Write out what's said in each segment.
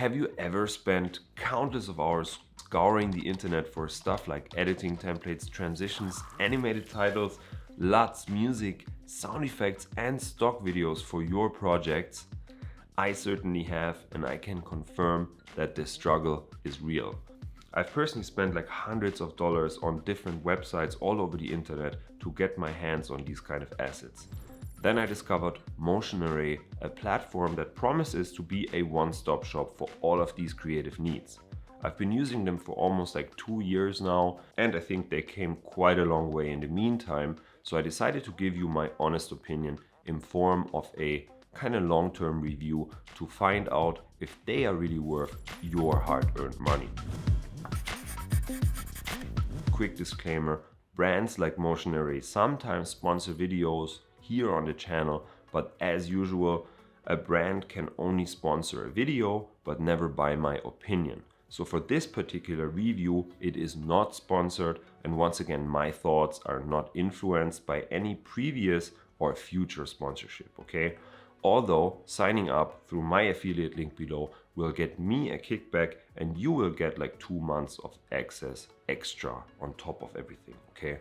Have you ever spent countless of hours scouring the internet for stuff like editing templates, transitions, animated titles, LUTs, music, sound effects and stock videos for your projects? I certainly have, and I can confirm that this struggle is real. I've personally spent like hundreds of dollars on different websites all over the internet to get my hands on these kind of assets. Then I discovered MotionArray, a platform that promises to be a one-stop shop for all of these creative needs. I've been using them for almost like 2 years now, and I think they came quite a long way in the meantime, so I decided to give you my honest opinion in form of a kind of long-term review to find out if they are really worth your hard-earned money. Quick disclaimer, brands like MotionArray sometimes sponsor videos here on the channel, but as usual, a brand can only sponsor a video but never buy my opinion. So for this particular review, it is not sponsored, and once again, my thoughts are not influenced by any previous or future sponsorship, okay? Although signing up through my affiliate link below will get me a kickback and you will get like 2 months of access extra on top of everything, okay?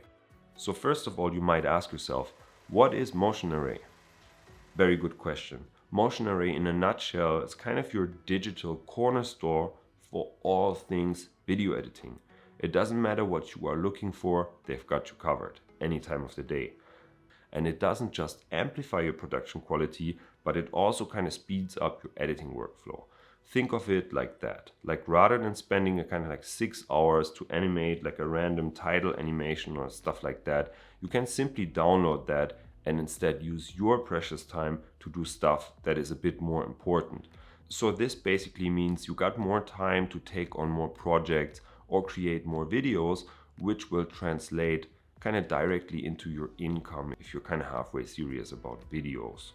So first of all, you might ask yourself, what is MotionArray? Very good question. MotionArray in a nutshell is kind of your digital corner store for all things video editing. It doesn't matter what you are looking for, they've got you covered any time of the day. And it doesn't just amplify your production quality, but it also kind of speeds up your editing workflow. Think of it like that. Like rather than spending a kind of like 6 hours to animate like a random title animation or stuff like that, you can simply download that and instead use your precious time to do stuff that is a bit more important. So this basically means you got more time to take on more projects or create more videos, which will translate kind of directly into your income if you're kind of halfway serious about videos.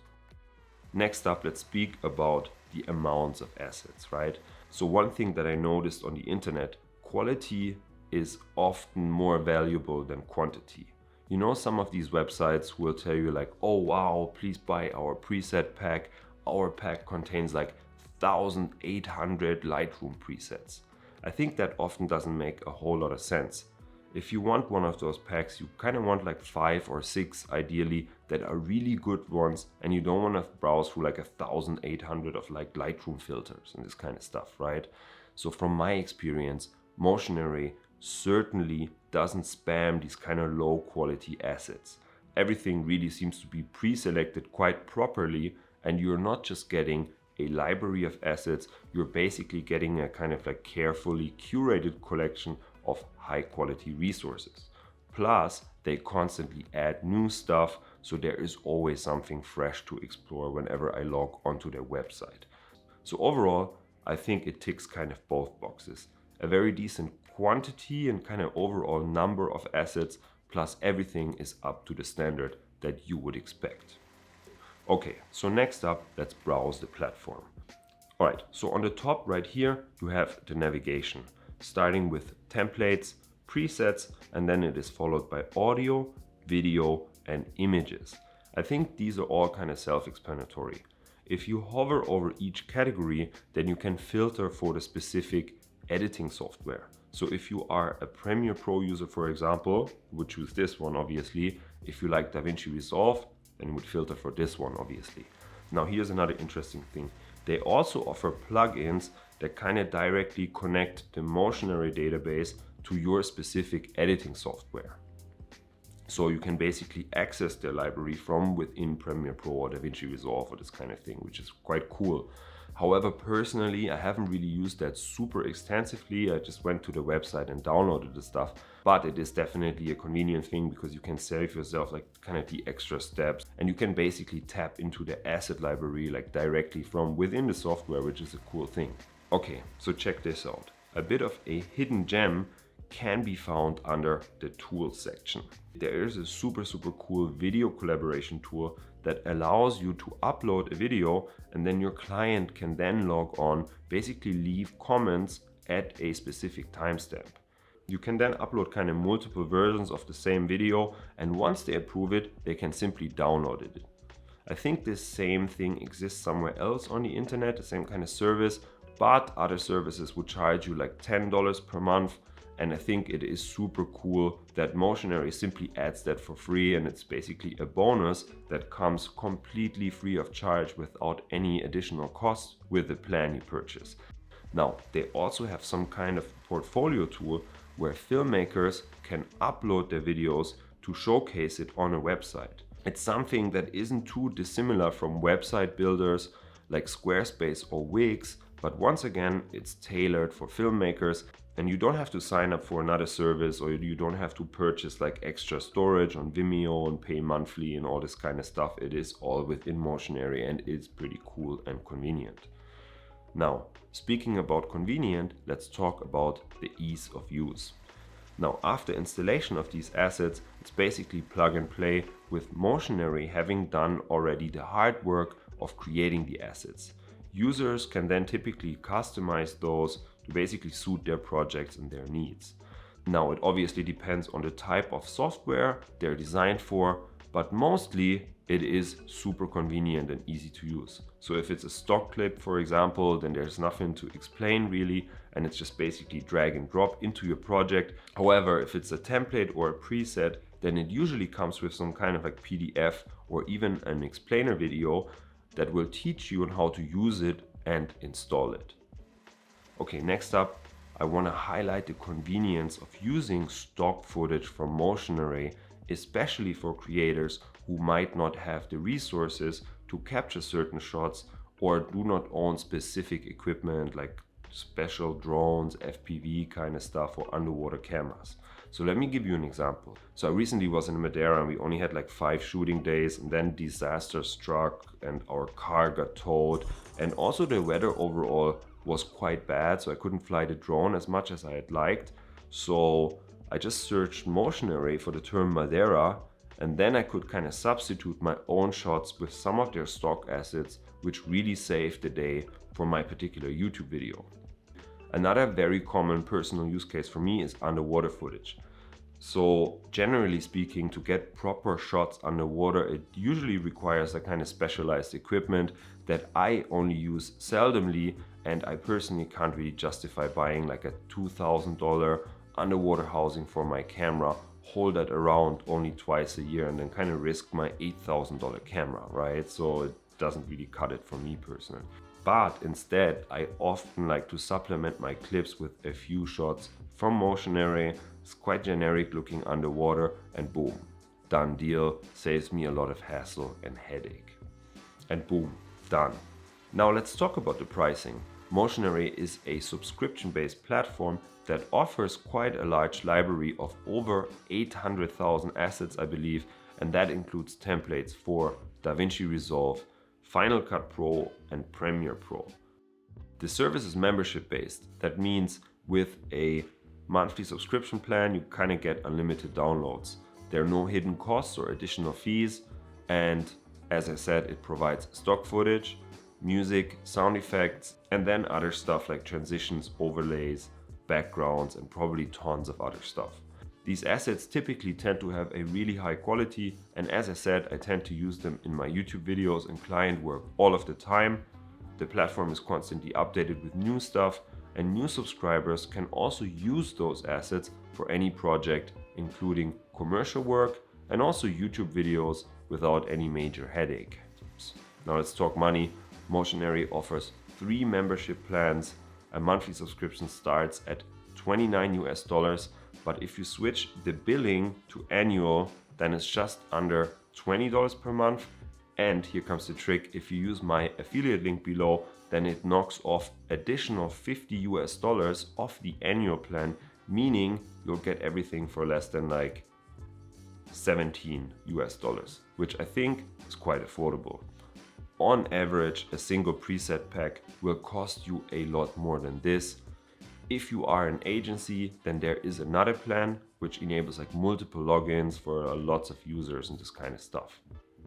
Next up, let's speak about the amounts of assets, right? So one thing that I noticed on the internet, quality is often more valuable than quantity. You know, some of these websites will tell you like, oh wow, please buy our preset pack. Our pack contains like 1,800 Lightroom presets. I think that often doesn't make a whole lot of sense. If you want one of those packs, you kind of want like 5 or 6 ideally that are really good ones, and you don't want to browse through like 1,800 of like Lightroom filters and this kind of stuff, right? So from my experience, MotionArray certainly doesn't spam these kind of low quality assets. Everything really seems to be pre-selected quite properly, and you're not just getting a library of assets, you're basically getting a kind of like carefully curated collection of high quality resources. Plus, they constantly add new stuff, so there is always something fresh to explore whenever I log onto their website. So overall, I think it ticks kind of both boxes. A very decent quantity and kind of overall number of assets, plus everything is up to the standard that you would expect. Okay, so next up, let's browse the platform. All right, so on the top right here, you have the navigation, starting with templates, presets, and then it is followed by audio, video, and images. I think these are all kind of self-explanatory. If you hover over each category, then you can filter for the specific editing software. So if you are a Premiere Pro user, for example, you would choose this one, obviously. If you like DaVinci Resolve, then you would filter for this one, obviously. Now here's another interesting thing. They also offer plugins that kind of directly connect the MotionArray database to your specific editing software. So you can basically access their library from within Premiere Pro or DaVinci Resolve or this kind of thing, which is quite cool. However, personally, I haven't really used that super extensively. I just went to the website and downloaded the stuff, but it is definitely a convenient thing because you can save yourself like kind of the extra steps, and you can basically tap into the asset library like directly from within the software, which is a cool thing. Okay, so check this out. A bit of a hidden gem can be found under the tools section. There is a super cool video collaboration tool that allows you to upload a video, and then your client can then log on, basically leave comments at a specific timestamp. You can then upload kind of multiple versions of the same video, and once they approve it, they can simply download it. I think this same thing exists somewhere else on the internet, the same kind of service, but other services would charge you like $10 per month. And I think it is super cool that Motionary simply adds that for free, and it's basically a bonus that comes completely free of charge without any additional cost with the plan you purchase. Now, they also have some kind of portfolio tool where filmmakers can upload their videos to showcase it on a website. It's something that isn't too dissimilar from website builders like Squarespace or Wix, but once again, it's tailored for filmmakers, and you don't have to sign up for another service, or you don't have to purchase like extra storage on Vimeo and pay monthly and all this kind of stuff. It is all within Motionary, and it's pretty cool and convenient. Now, speaking about convenient, let's talk about the ease of use. Now, after installation of these assets, it's basically plug and play, with Motionary having done already the hard work of creating the assets. Users can then typically customize those to basically suit their projects and their needs. Now, it obviously depends on the type of software they're designed for, but mostly it is super convenient and easy to use. So if it's a stock clip, for example, then there's nothing to explain really, and it's just basically drag and drop into your project. However, if it's a template or a preset, then it usually comes with some kind of like PDF or even an explainer video that will teach you on how to use it and install it. Okay, next up, I want to highlight the convenience of using stock footage from Motionary, especially for creators who might not have the resources to capture certain shots or do not own specific equipment like special drones, FPV kind of stuff, or underwater cameras. So let me give you an example. So I recently was in Madeira and we only had like 5 shooting days, and then disaster struck and our car got towed, and also the weather overall was quite bad, so I couldn't fly the drone as much as I had liked. So I just searched Motionary for the term Madeira, and then I could kind of substitute my own shots with some of their stock assets, which really saved the day for my particular YouTube video. Another very common personal use case for me is underwater footage. So generally speaking, to get proper shots underwater, it usually requires a kind of specialized equipment that I only use seldomly, and I personally can't really justify buying like a $2,000 underwater housing for my camera, hold that around only twice a year, and then kind of risk my $8,000 camera, right? So it doesn't really cut it for me personally. But instead, I often like to supplement my clips with a few shots from Motionary. It's quite generic looking underwater, and boom, done deal. Saves me a lot of hassle and headache. And boom, done. Now let's talk about the pricing. Motionary is a subscription-based platform that offers quite a large library of over 800,000 assets, I believe, and that includes templates for DaVinci Resolve, Final Cut Pro and Premiere Pro. The service is membership based. That means with a monthly subscription plan, you kind of get unlimited downloads. There are no hidden costs or additional fees, and as I said, it provides stock footage, music, sound effects, and then other stuff like transitions, overlays, backgrounds, and probably tons of other stuff. These assets typically tend to have a really high quality, and as I said, I tend to use them in my YouTube videos and client work all of the time. The platform is constantly updated with new stuff, and new subscribers can also use those assets for any project, including commercial work and also YouTube videos without any major headache. Now let's talk money. Motionary offers 3 membership plans. A monthly subscription starts at $29 US, but if you switch the billing to annual, then it's just under $20 per month. And here comes the trick: if you use my affiliate link below, then it knocks off additional $50 US off the annual plan, meaning you'll get everything for less than like $17 US, which I think is quite affordable. On average, a single preset pack will cost you a lot more than this. If you are an agency, then there is another plan which enables like multiple logins for lots of users and this kind of stuff.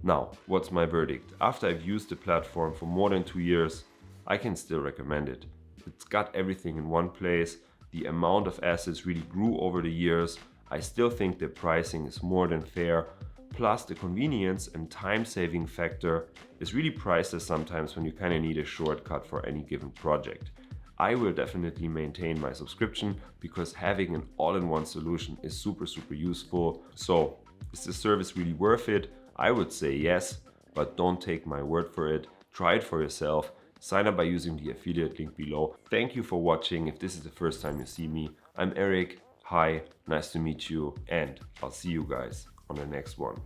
Now, what's my verdict? After I've used the platform for more than 2 years, I can still recommend it. It's got everything in one place. The amount of assets really grew over the years. I still think the pricing is more than fair. Plus the convenience and time saving factor is really priceless sometimes when you kind of need a shortcut for any given project. I will definitely maintain my subscription because having an all-in-one solution is super useful. So is the service really worth it? I would say yes, but don't take my word for it. Try it for yourself. Sign up by using the affiliate link below. Thank you for watching. If this is the first time you see me, I'm Eric. Hi, nice to meet you, and I'll see you guys on the next one.